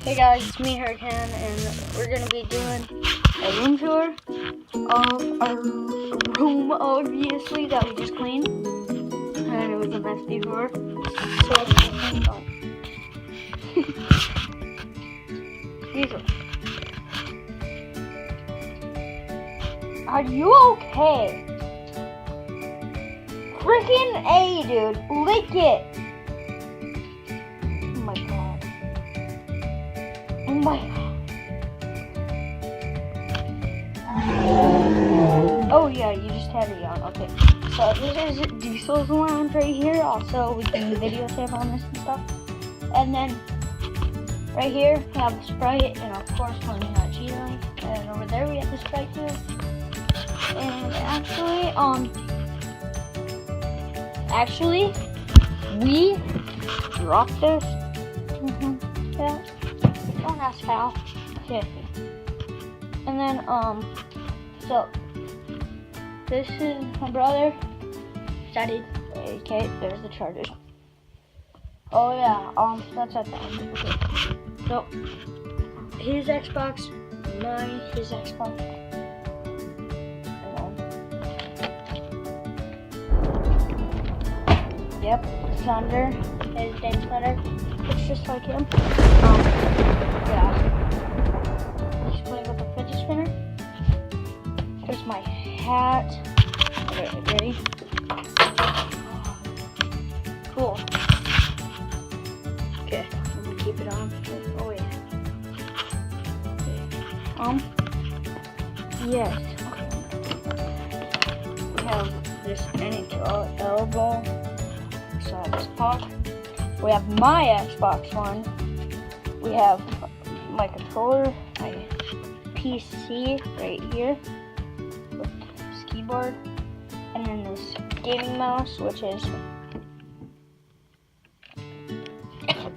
Hey guys, it's me, Hurricane, and we're gonna be doing a room tour of our room, obviously, that we just cleaned. And it was a mess before, so let's get cleaned up. Are you okay? Freaking A, dude. Lick it. Oh my god. Oh my god. Oh yeah, you just had it on. Okay. So this is Diesel's lounge right here. Also, we can videotape on this and stuff. And then right here we have the Sprite, and of course when we have Cheetos. And over there we have the Sprite too. And actually, we dropped this. Yeah. Don't ask how. Okay. And then, so this is my brother. Daddy. Okay, there's the chargers. Oh yeah, that's at the end. Okay. So his Xbox, his Xbox. Yep, Thunder. His name's Thunder. It's just like him. Yeah. He's playing with a fidget spinner. There's my hat. Okay, ready? Cool. Okay, I'm gonna keep it on. Oh yeah. Okay. Yes. Okay. We have this NHL elbow. So this pop. We have my Xbox One. We have my controller, my PC right here with this keyboard, and then this gaming mouse, which is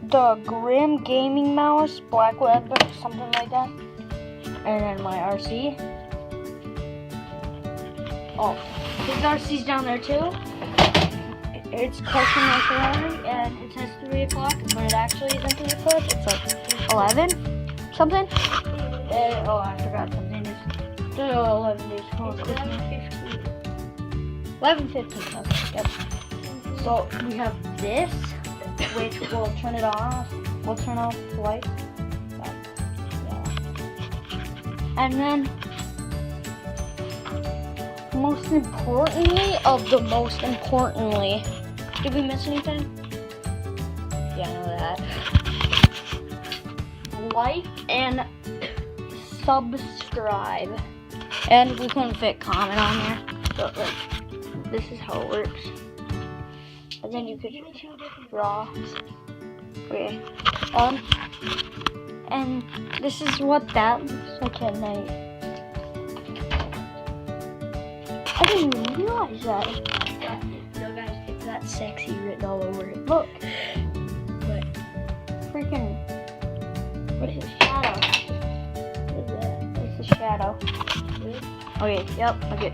the Grim Gaming Mouse, Black Web, something like that. And then my RC. Oh, his RC's down there too. It's custom my Ferrari, and it says 3 o'clock, but it actually isn't 3 o'clock. It's like 11 something. Oh, I forgot something. It's 11 days. 11:15. Okay, yep. So we have this, which will turn it off. We'll turn off the lights. Yeah. And then, most importantly, did we miss anything? Yeah, I know that. Like and subscribe. And we couldn't fit comment on there. So like, this is how it works. And then you could draw. Okay. And this is what that looks like at night. I didn't even realize that. No guys, it's that sexy written all over it. Look. But freaking, what is it? Shadow. What is that? It's a shadow. Okay, yep, okay.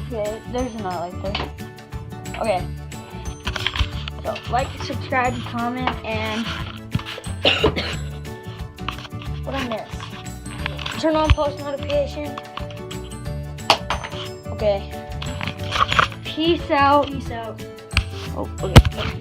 Okay, there's another like this. Okay. So like, subscribe, comment, and what I miss? Turn on post notifications. Okay. Peace out. Peace out. Oh, okay.